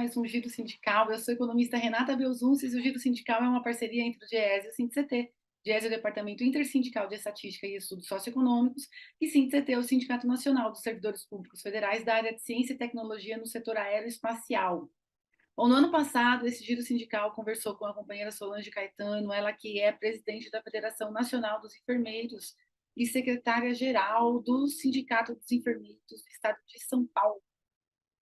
mais um Giro Sindical. Eu sou a economista Renata Belzunces e o Giro Sindical é uma parceria entre o DIEESE e o SINDICT. DIEESE é o Departamento Intersindical de Estatística e Estudos Socioeconômicos e SINDICT é o Sindicato Nacional dos Servidores Públicos Federais da área de Ciência e Tecnologia no setor aeroespacial. Bom, no ano passado, esse Giro Sindical conversou com a companheira Solange Caetano, ela que é presidente da Federação Nacional dos Enfermeiros e secretária-geral do Sindicato dos Enfermeiros do Estado de São Paulo.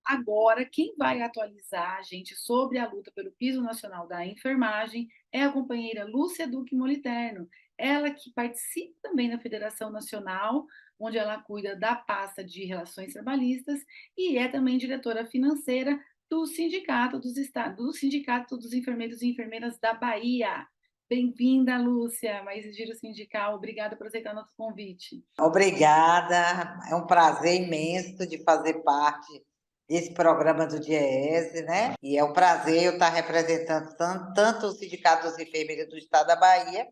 Agora, quem vai atualizar a gente sobre a luta pelo piso nacional da enfermagem é a companheira Lúcia Duque Moliterno, ela que participa também da Federação Nacional, onde ela cuida da pasta de relações trabalhistas e é também diretora financeira do Sindicato do Sindicato dos Enfermeiros e Enfermeiras da Bahia. Bem-vinda, Lúcia, mais Giro Sindical. Obrigada por aceitar nosso convite. Obrigada, é um prazer imenso de fazer parte desse programa do DIEESE, né? E é um prazer eu estar representando tanto o Sindicato dos Enfermeiros do Estado da Bahia,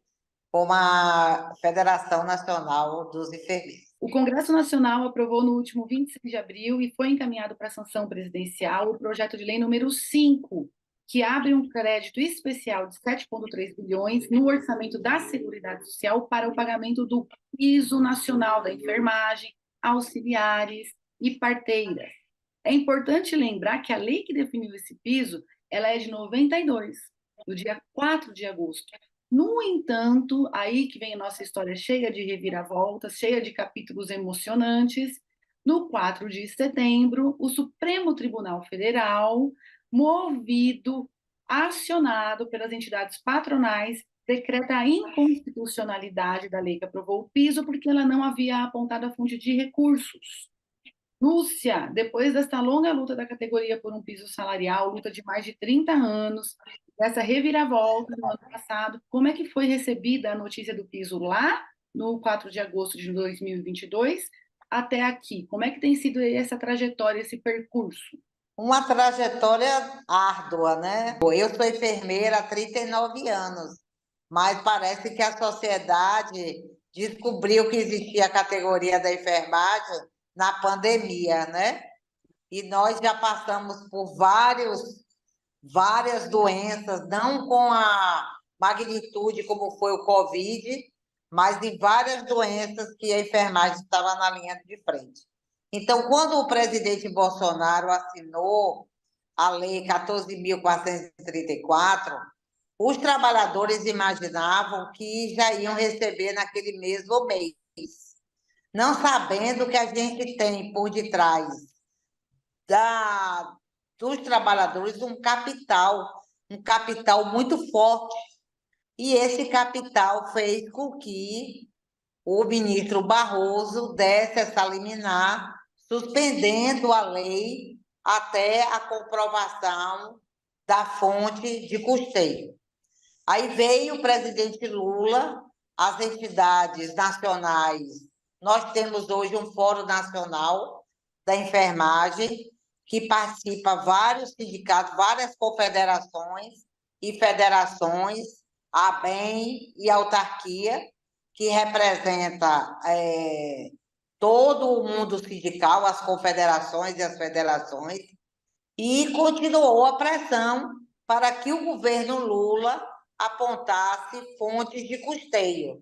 como a Federação Nacional dos Enfermeiros. O Congresso Nacional aprovou no último 26 de abril e foi encaminhado para a sanção presidencial o projeto de lei número 5, que abre um crédito especial de 7,3 bilhões no orçamento da Seguridade Social para o pagamento do piso nacional da enfermagem, auxiliares e parteiras. É importante lembrar que a lei que definiu esse piso, ela é de 92, do dia 4 de agosto. No entanto, aí que vem a nossa história cheia de reviravoltas, cheia de capítulos emocionantes. No 4 de setembro, o Supremo Tribunal Federal, movido, acionado pelas entidades patronais, decreta a inconstitucionalidade da lei que aprovou o piso, porque ela não havia apontado a fonte de recursos. Lúcia, depois desta longa luta da categoria por um piso salarial, luta de mais de 30 anos, dessa reviravolta no ano passado, como é que foi recebida a notícia do piso lá no 4 de agosto de 2022 até aqui? Como é que tem sido essa trajetória, esse percurso? Uma trajetória árdua, né? Eu sou enfermeira há 39 anos, mas parece que a sociedade descobriu que existia a categoria da enfermagem na pandemia, né? E nós já passamos por várias doenças, não com a magnitude como foi o Covid, mas de várias doenças que a enfermagem estava na linha de frente. Então, quando o presidente Bolsonaro assinou a Lei 14.434, os trabalhadores imaginavam que já iam receber naquele mesmo mês, não sabendo que a gente tem por detrás da, dos trabalhadores um capital muito forte. E esse capital fez com que o ministro Barroso desse essa liminar, suspendendo a lei até a comprovação da fonte de custeio. Aí veio o presidente Lula, as entidades nacionais. Nós temos hoje um Fórum Nacional da Enfermagem, que participa vários sindicatos, várias confederações e federações, a ABEM e a autarquia, que representa todo o mundo sindical, as confederações e as federações, e continuou a pressão para que o governo Lula apontasse fontes de custeio.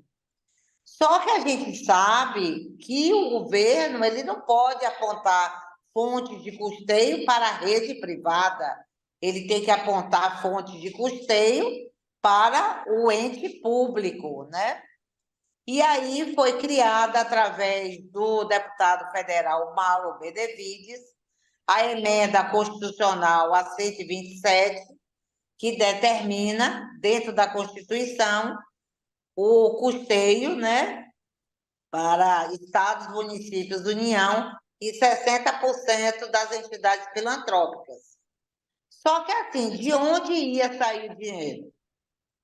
Só que a gente sabe que o governo ele não pode apontar fontes de custeio para a rede privada, ele tem que apontar fontes de custeio para o ente público, né? E aí foi criada, através do deputado federal Mauro Benevides, a emenda constitucional a 127, que determina, dentro da Constituição, o custeio, né, para estados, municípios, União e 60% das entidades filantrópicas. Só que, assim, de onde ia sair o dinheiro?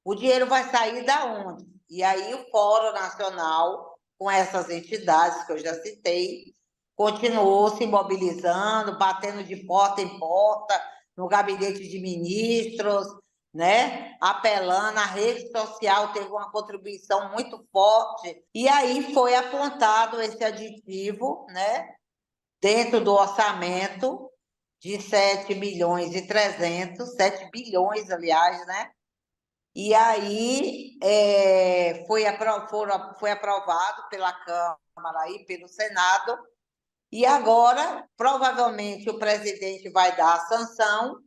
O dinheiro vai sair da onde? E aí o Fórum Nacional, com essas entidades que eu já citei, continuou se mobilizando, batendo de porta em porta, no gabinete de ministros, né? Apelando, a rede social teve uma contribuição muito forte, e aí foi apontado esse aditivo, né? Dentro do orçamento, de 7.300.000, 7 bilhões, aliás, né? E aí foi aprovado pela Câmara e pelo Senado, e agora, provavelmente, o presidente vai dar a sanção,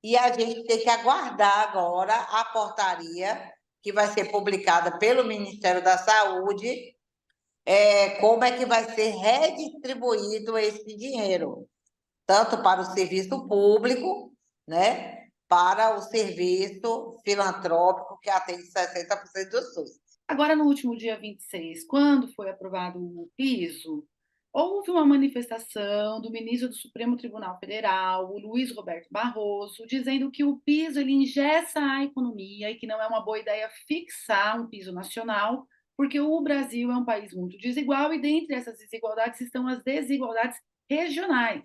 e a gente tem que aguardar agora a portaria que vai ser publicada pelo Ministério da Saúde, como é que vai ser redistribuído esse dinheiro, tanto para o serviço público, né, para o serviço filantrópico que atende 60% do SUS. Agora, no último dia 26, quando foi aprovado o piso, houve uma manifestação do ministro do Supremo Tribunal Federal, o Luiz Roberto Barroso, dizendo que o piso ele engessa a economia e que não é uma boa ideia fixar um piso nacional, porque o Brasil é um país muito desigual e dentre essas desigualdades estão as desigualdades regionais.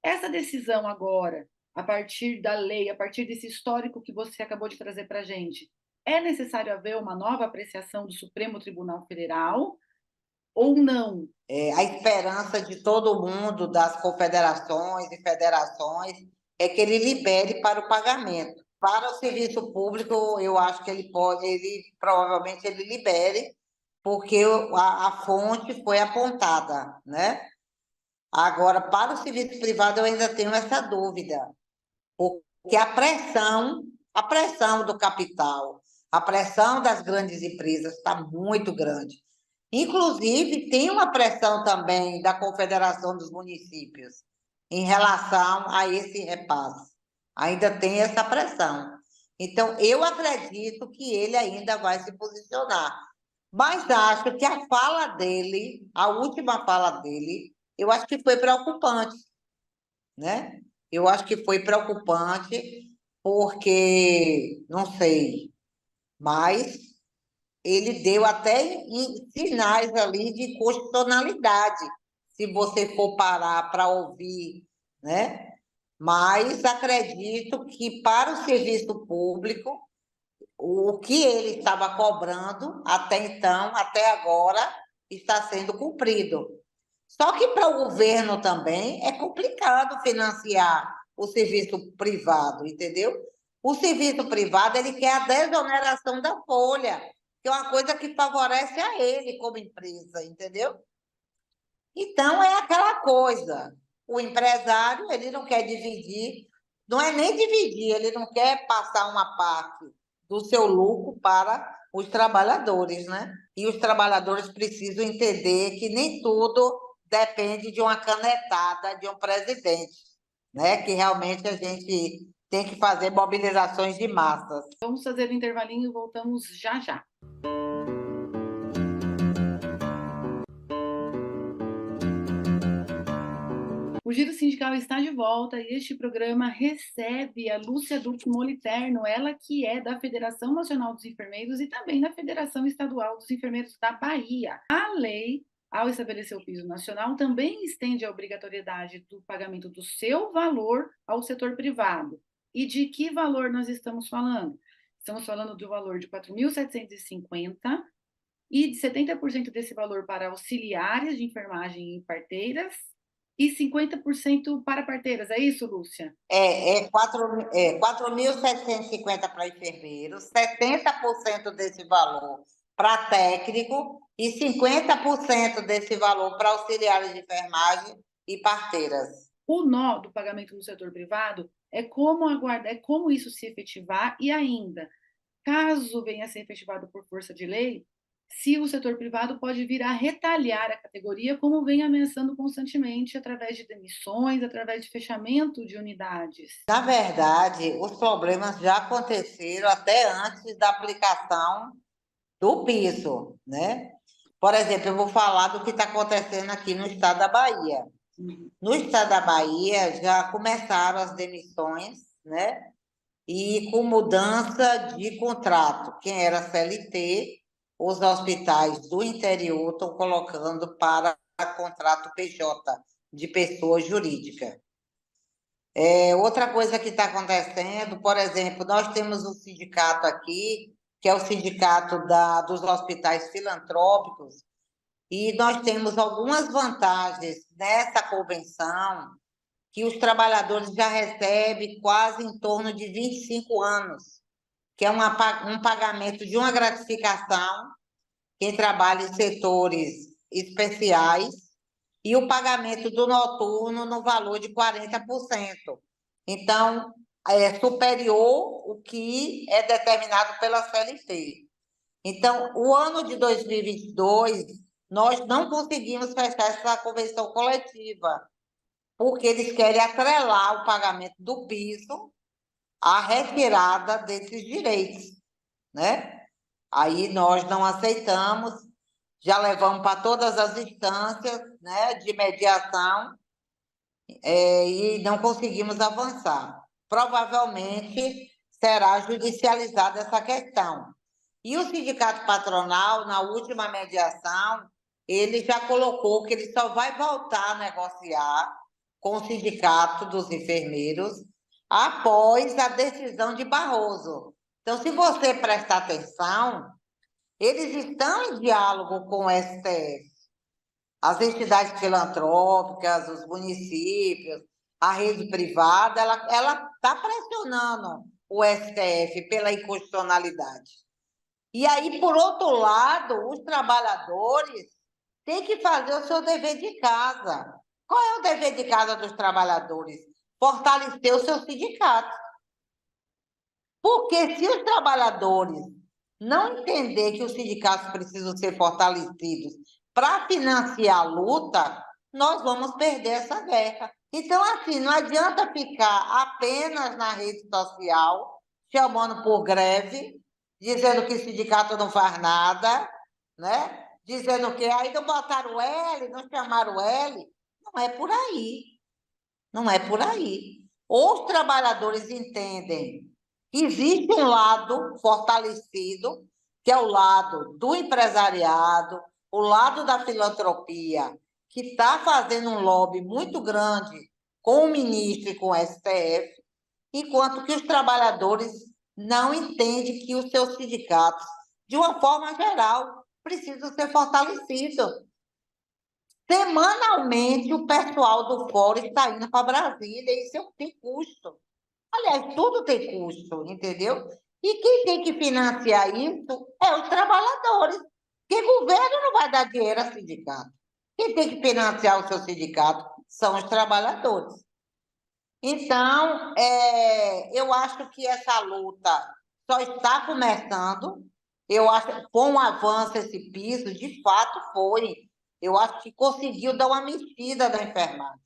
Essa decisão agora, a partir da lei, a partir desse histórico que você acabou de trazer para a gente, é necessário haver uma nova apreciação do Supremo Tribunal Federal ou não? A esperança de todo mundo, das confederações e federações, é que ele libere para o pagamento. Para o serviço público, eu acho que provavelmente ele libere, porque a fonte foi apontada, né? Agora, para o serviço privado, eu ainda tenho essa dúvida, porque a pressão do capital, a pressão das grandes empresas está muito grande. Inclusive, tem uma pressão também da Confederação dos Municípios em relação a esse repasse. Ainda tem essa pressão. Então, eu acredito que ele ainda vai se posicionar. Mas acho que a fala dele, a última fala dele, eu acho que foi preocupante, né? Eu acho que foi preocupante porque, não sei, mas ele deu até sinais ali de constitucionalidade, se você for parar para ouvir, né? Mas acredito que para o serviço público, o que ele estava cobrando até então, até agora, está sendo cumprido. Só que para o governo também é complicado financiar o serviço privado, entendeu? O serviço privado ele quer a desoneração da folha, que é uma coisa que favorece a ele como empresa, entendeu? Então é aquela coisa. O empresário ele não quer dividir, não é nem dividir, ele não quer passar uma parte do seu lucro para os trabalhadores, né? E os trabalhadores precisam entender que nem tudo depende de uma canetada de um presidente, né? Que realmente a gente tem que fazer mobilizações de massas. Vamos fazer o intervalinho e voltamos já já. O Giro Sindical está de volta e este programa recebe a Lúcia Duque Moliterno, ela que é da Federação Nacional dos Enfermeiros e também da Federação Estadual dos Enfermeiros da Bahia. A lei, ao estabelecer o piso nacional, também estende a obrigatoriedade do pagamento do seu valor ao setor privado. E de que valor nós estamos falando? Estamos falando do valor de 4.750 e de 70% desse valor para auxiliares de enfermagem e parteiras e 50% para parteiras. É isso, Lúcia? É 4.750 para enfermeiros, 70% desse valor para técnico e 50% desse valor para auxiliares de enfermagem e parteiras. O nó do pagamento no setor privado é como aguardar, é como isso se efetivar e ainda, caso venha a ser efetivado por força de lei, se o setor privado pode vir a retalhar a categoria, como vem ameaçando constantemente através de demissões, através de fechamento de unidades. Na verdade, os problemas já aconteceram até antes da aplicação do piso, né? Por exemplo, eu vou falar do que está acontecendo aqui no estado da Bahia. No estado da Bahia já começaram as demissões, né? E com mudança de contrato. Quem era CLT, os hospitais do interior estão colocando para contrato PJ, de pessoa jurídica. Outra coisa que está acontecendo, por exemplo, nós temos um sindicato aqui, que é o sindicato dos hospitais filantrópicos, e nós temos algumas vantagens nessa convenção que os trabalhadores já recebem quase em torno de 25 anos, que é um pagamento de uma gratificação, quem trabalha em setores especiais, e o pagamento do noturno no valor de 40%. Então, é superior o que é determinado pela CLT. Então, o ano de 2022, nós não conseguimos fechar essa convenção coletiva, porque eles querem atrelar o pagamento do piso à retirada desses direitos, né? Aí nós não aceitamos, já levamos para todas as instâncias, né, de mediação, e não conseguimos avançar. Provavelmente será judicializada essa questão. E o sindicato patronal, na última mediação, ele já colocou que ele só vai voltar a negociar com o sindicato dos enfermeiros após a decisão de Barroso. Então, se você prestar atenção, eles estão em diálogo com o STF. As entidades filantrópicas, os municípios, a rede privada, ela está pressionando o STF pela inconstitucionalidade. E aí, por outro lado, os trabalhadores têm que fazer o seu dever de casa. Qual é o dever de casa dos trabalhadores? Fortalecer o seu sindicato. Porque se os trabalhadores não entender que os sindicatos precisam ser fortalecidos para financiar a luta, nós vamos perder essa guerra. Então, assim, não adianta ficar apenas na rede social, chamando por greve, dizendo que o sindicato não faz nada, né? Dizendo que aí não botaram o L, não chamaram o L. Não é por aí. Não é por aí. Ou os trabalhadores entendem que existe um lado fortalecido, que é o lado do empresariado, o lado da filantropia, que está fazendo um lobby muito grande com o ministro e com o STF, enquanto que os trabalhadores não entendem que os seus sindicatos, de uma forma geral, precisam ser fortalecidos. Semanalmente, o pessoal do fórum está indo para Brasília, e isso tem custo. Aliás, tudo tem custo, entendeu? E quem tem que financiar isso é os trabalhadores, porque o governo não vai dar dinheiro ao sindicato. Quem tem que financiar o seu sindicato são os trabalhadores. Então, eu acho que essa luta só está começando. Eu acho que com o avanço esse piso, de fato foi. Eu acho que conseguiu dar uma mexida na enfermagem.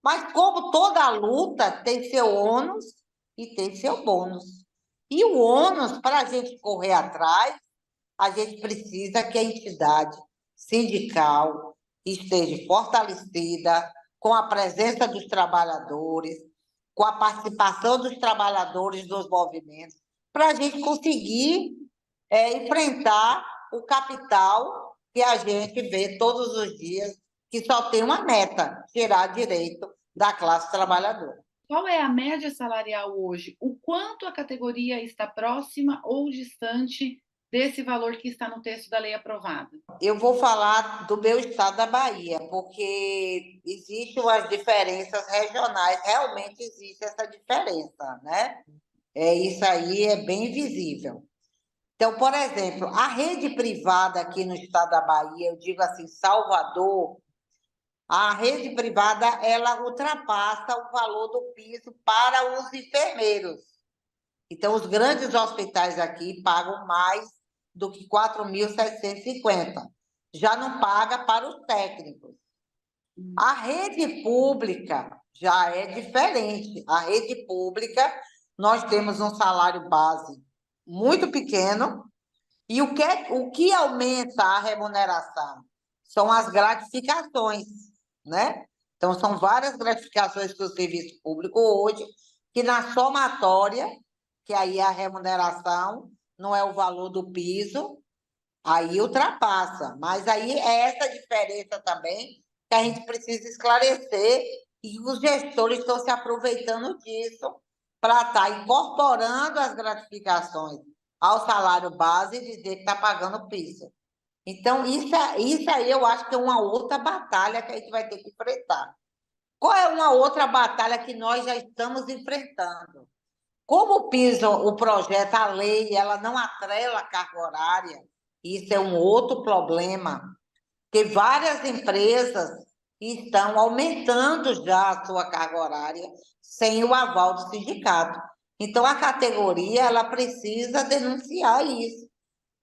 Mas como toda luta tem seu ônus e tem seu bônus. E o ônus, para a gente correr atrás, a gente precisa que a entidade sindical esteja fortalecida, com a presença dos trabalhadores, com a participação dos trabalhadores nos movimentos, para a gente conseguir enfrentar o capital que a gente vê todos os dias, que só tem uma meta: tirar direito da classe trabalhadora. Qual é a média salarial hoje? O quanto a categoria está próxima ou distante desse valor que está no texto da lei aprovada? Eu vou falar do meu estado da Bahia, porque existem as diferenças regionais, realmente existe essa diferença, né? Isso aí é bem visível. Então, por exemplo, a rede privada aqui no estado da Bahia, eu digo assim, Salvador, a rede privada, ela ultrapassa o valor do piso para os enfermeiros. Então, os grandes hospitais aqui pagam mais do que 4.750. Já não paga para os técnicos. A rede pública já é diferente. A rede pública, nós temos um salário base muito pequeno, e o que aumenta a remuneração são as gratificações, né? Então, são várias gratificações que o serviço público hoje, que na somatória, que aí a remuneração não é o valor do piso, aí ultrapassa. Mas aí é essa diferença também que a gente precisa esclarecer, e os gestores estão se aproveitando disso para estar incorporando as gratificações ao salário base e dizer que está pagando piso. Então, isso aí eu acho que é uma outra batalha que a gente vai ter que enfrentar. Qual é uma outra batalha que nós já estamos enfrentando? Como o projeto, a lei, ela não atrela a carga horária, isso é um outro problema, que várias empresas estão aumentando já a sua carga horária sem o aval do sindicato. Então, a categoria ela precisa denunciar isso,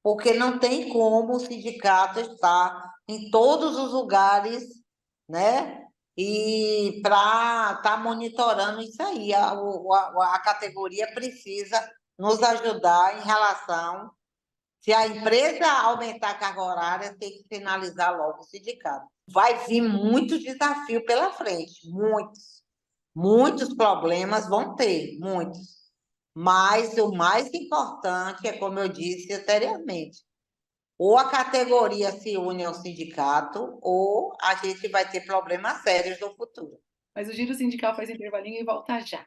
porque não tem como o sindicato estar em todos os lugares, né? E para estar monitorando isso aí, a categoria precisa nos ajudar em relação. Se a empresa aumentar a carga horária, tem que finalizar logo o sindicato. Vai vir muito desafio pela frente, muitos. Muitos problemas vão ter, muitos. Mas o mais importante é, como eu disse anteriormente, ou a categoria se une ao sindicato, ou a gente vai ter problemas sérios no futuro. Mas o Giro Sindical faz intervalinho e volta já.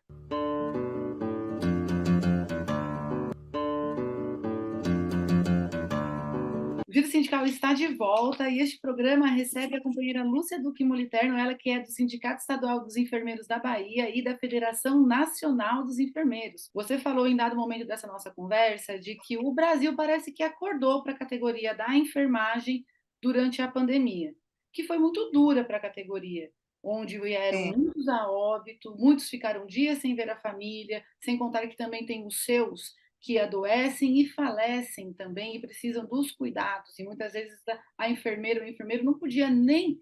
O Giro Sindical está de volta e este programa recebe a companheira Lúcia Duque Moliterno, ela que é do Sindicato Estadual dos Enfermeiros da Bahia e da Federação Nacional dos Enfermeiros. Você falou em dado momento dessa nossa conversa de que o Brasil parece que acordou para a categoria da enfermagem durante a pandemia, que foi muito dura para a categoria, onde vieram muitos a óbito, muitos ficaram dias sem ver a família, sem contar que também tem os seus que adoecem e falecem também e precisam dos cuidados. E muitas vezes a enfermeira ou o enfermeiro não podia nem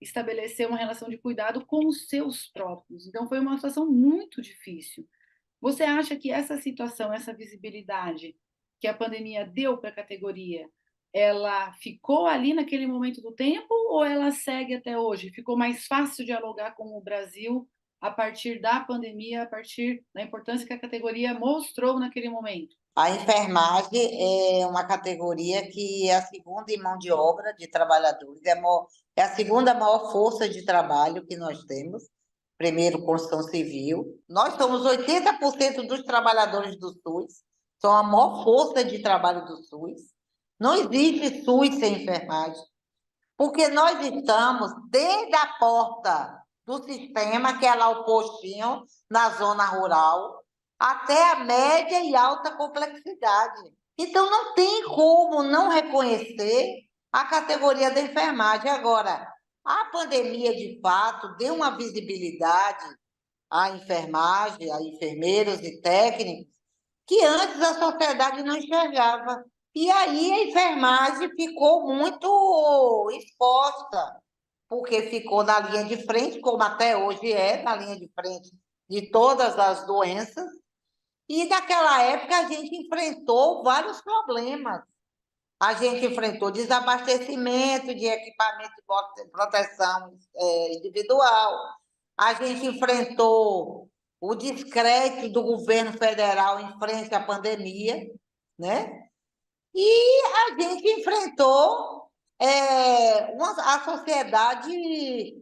estabelecer uma relação de cuidado com os seus próprios. Então foi uma situação muito difícil. Você acha que essa situação, essa visibilidade que a pandemia deu para a categoria, ela ficou ali naquele momento do tempo ou ela segue até hoje? Ficou mais fácil dialogar com o Brasil a partir da pandemia, a partir da importância que a categoria mostrou naquele momento? A enfermagem é uma categoria que é a segunda em mão de obra de trabalhadores, é a segunda maior força de trabalho que nós temos. Primeiro, construção civil. Nós somos 80% dos trabalhadores do SUS, são a maior força de trabalho do SUS. Não existe SUS sem enfermagem, porque nós estamos desde a porta do sistema, que é lá o postinho, na zona rural, até a média e alta complexidade. Então, não tem como não reconhecer a categoria da enfermagem. Agora, a pandemia, de fato, deu uma visibilidade à enfermagem, a enfermeiros e técnicos, que antes a sociedade não enxergava. E aí a enfermagem ficou muito exposta, porque ficou na linha de frente, como até hoje é, na linha de frente de todas as doenças. E naquela época a gente enfrentou vários problemas. A gente enfrentou desabastecimento de equipamento de proteção individual. A gente enfrentou o descrédito do governo federal em frente à pandemia, né? E a gente enfrentou a sociedade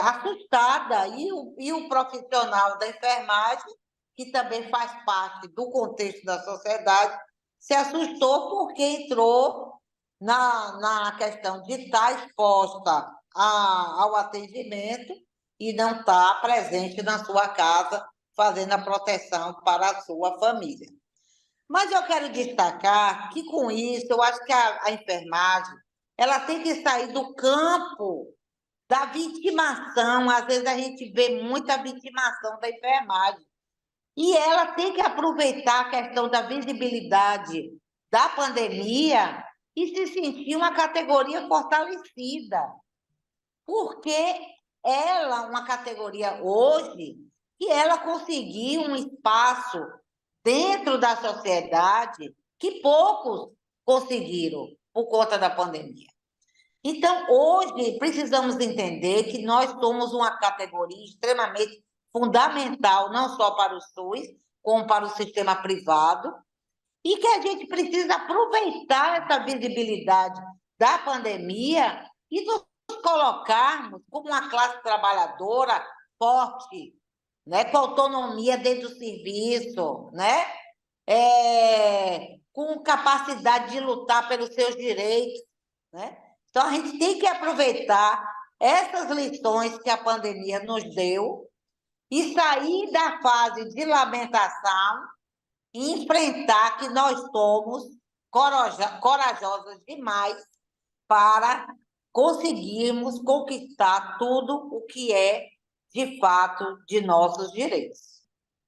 assustada e o profissional da enfermagem, que também faz parte do contexto da sociedade, se assustou porque entrou na questão de estar exposta ao atendimento e não estar presente na sua casa, fazendo a proteção para a sua família. Mas eu quero destacar que, com isso, eu acho que a enfermagem ela tem que sair do campo da vitimação. Às vezes a gente vê muita vitimação da enfermagem. E ela tem que aproveitar a questão da visibilidade da pandemia e se sentir uma categoria fortalecida. Porque ela, uma categoria hoje, que ela conseguiu um espaço dentro da sociedade que poucos conseguiram por conta da pandemia. Então, hoje, precisamos entender que nós somos uma categoria extremamente fundamental, não só para o SUS, como para o sistema privado, e que a gente precisa aproveitar essa visibilidade da pandemia e nos colocarmos como uma classe trabalhadora forte, né, com autonomia dentro do serviço, né, com capacidade de lutar pelos seus direitos, né? Então, a gente tem que aproveitar essas lições que a pandemia nos deu e sair da fase de lamentação e enfrentar que nós somos corajosas demais para conseguirmos conquistar tudo o que é, de fato, de nossos direitos.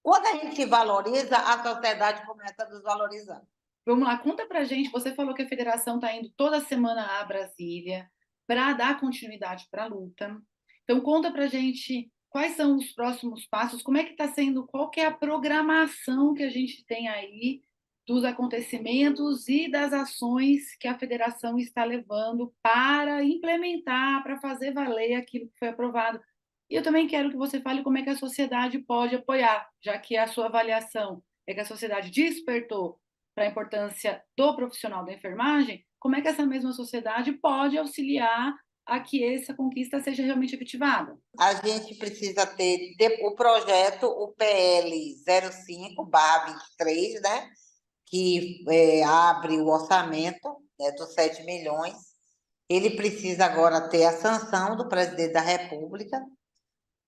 Quando a gente se valoriza, a sociedade começa a nos valorizar. Vamos lá, conta pra gente. Você falou que a federação está indo toda semana a Brasília para dar continuidade para a luta. Então, conta pra gente quais são os próximos passos, como é que está sendo, qual que é a programação que a gente tem aí dos acontecimentos e das ações que a federação está levando para implementar, para fazer valer aquilo que foi aprovado. E eu também quero que você fale como é que a sociedade pode apoiar, já que a sua avaliação é que a sociedade despertou para a importância do profissional da enfermagem, como é que essa mesma sociedade pode auxiliar a que essa conquista seja realmente efetivada? A gente precisa ter o projeto, o PL 05/23, né? Que abre o orçamento, né, dos 7 milhões. Ele precisa agora ter a sanção do presidente da República,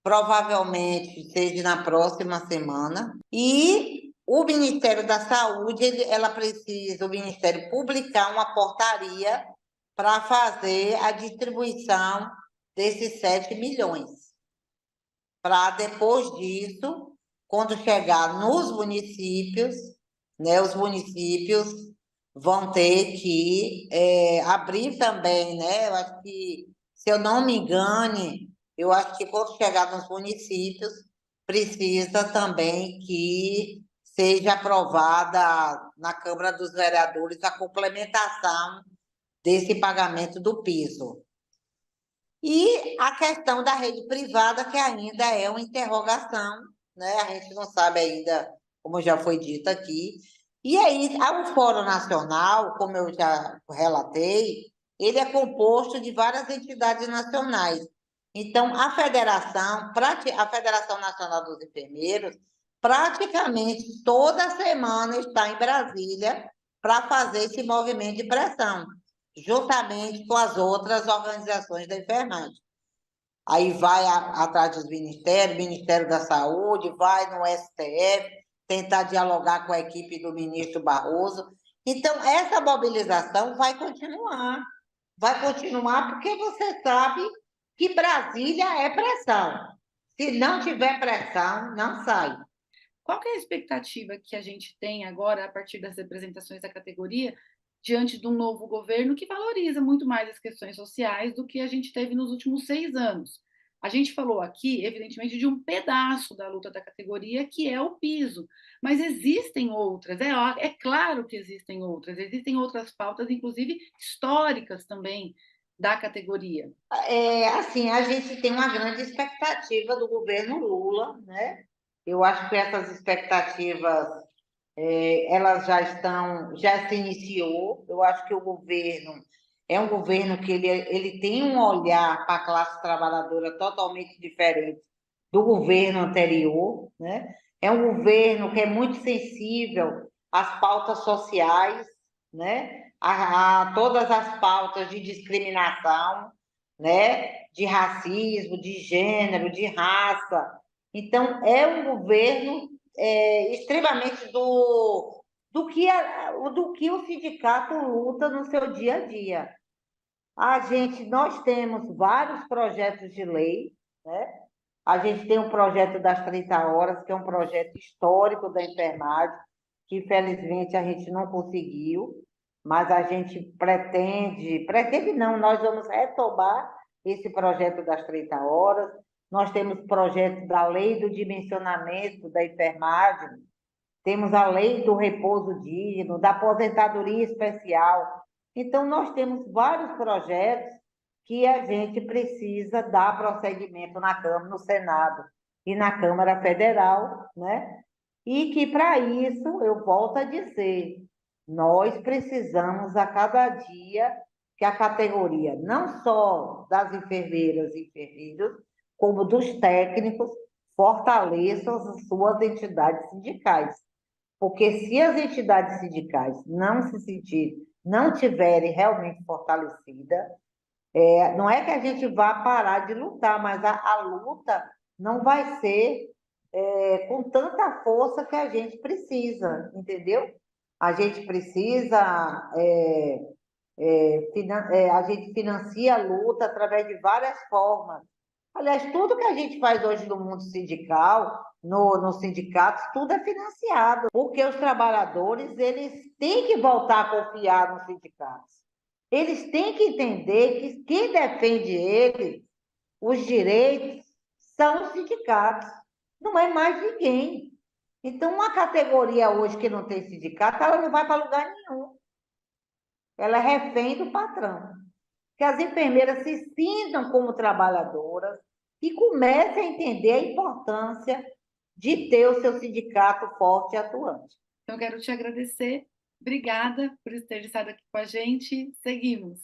provavelmente seja na próxima semana. E o Ministério da Saúde, o Ministério publicar uma portaria para fazer a distribuição desses 7 milhões. Para depois disso, quando chegar nos municípios, né, os municípios vão ter que abrir também, né? Eu acho que, se eu não me engane, eu acho que quando chegar nos municípios, precisa também que seja aprovada na Câmara dos Vereadores a complementação desse pagamento do piso. E a questão da rede privada, que ainda é uma interrogação, né? A gente não sabe ainda, como já foi dito aqui. E aí, o Fórum Nacional, como eu já relatei, ele é composto de várias entidades nacionais. Então, a Federação Nacional dos Enfermeiros, praticamente toda semana está em Brasília para fazer esse movimento de pressão, juntamente com as outras organizações da enfermagem. Aí vai atrás dos ministérios, Ministério da Saúde, vai no STF, tentar dialogar com a equipe do ministro Barroso. Então, essa mobilização vai continuar porque você sabe que Brasília é pressão. Se não tiver pressão, não sai. Qual que é a expectativa que a gente tem agora, a partir das representações da categoria, diante de um novo governo que valoriza muito mais as questões sociais do que a gente teve nos últimos 6 anos? A gente falou aqui, evidentemente, de um pedaço da luta da categoria, que é o piso, mas existem outras, é claro que existem outras pautas, inclusive históricas também, da categoria. Assim, a gente tem uma grande expectativa do governo Lula, né? Eu acho que essas expectativas, elas já se iniciou. Eu acho que o governo é um governo que ele tem um olhar para a classe trabalhadora totalmente diferente do governo anterior, né? É um governo que é muito sensível às pautas sociais, né? A todas as pautas de discriminação, né? De racismo, de gênero, de raça. Então, é um governo extremamente do que o sindicato luta no seu dia a dia. Nós temos vários projetos de lei, né? A gente tem um projeto das 30 horas, que é um projeto histórico da enfermagem, que infelizmente a gente não conseguiu, mas a gente pretende não, nós vamos retomar esse projeto das 30 horas. Nós temos projeto da lei do dimensionamento da enfermagem, temos a lei do repouso digno, da aposentadoria especial. Então, nós temos vários projetos que a gente precisa dar prosseguimento na Câmara, no Senado e na Câmara Federal, né? E que, para isso, eu volto a dizer, nós precisamos a cada dia que a categoria, não só das enfermeiras e enfermeiros, como dos técnicos, fortaleçam as suas entidades sindicais. Porque se as entidades sindicais não tiverem realmente fortalecidas, Não é que a gente vá parar de lutar, mas a luta não vai ser com tanta força que a gente precisa, entendeu? A gente precisa, a gente financia a luta através de várias formas. Aliás, tudo que a gente faz hoje no mundo sindical, nos sindicatos, tudo é financiado, porque os trabalhadores eles têm que voltar a confiar nos sindicatos. Eles têm que entender que quem defende eles, os direitos, são os sindicatos, não é mais ninguém. Então, uma categoria hoje que não tem sindicato, ela não vai para lugar nenhum. Ela é refém do patrão. Que as enfermeiras se sintam como trabalhadoras e comecem a entender a importância de ter o seu sindicato forte e atuante. Então, quero te agradecer. Obrigada por ter estado aqui com a gente. Seguimos.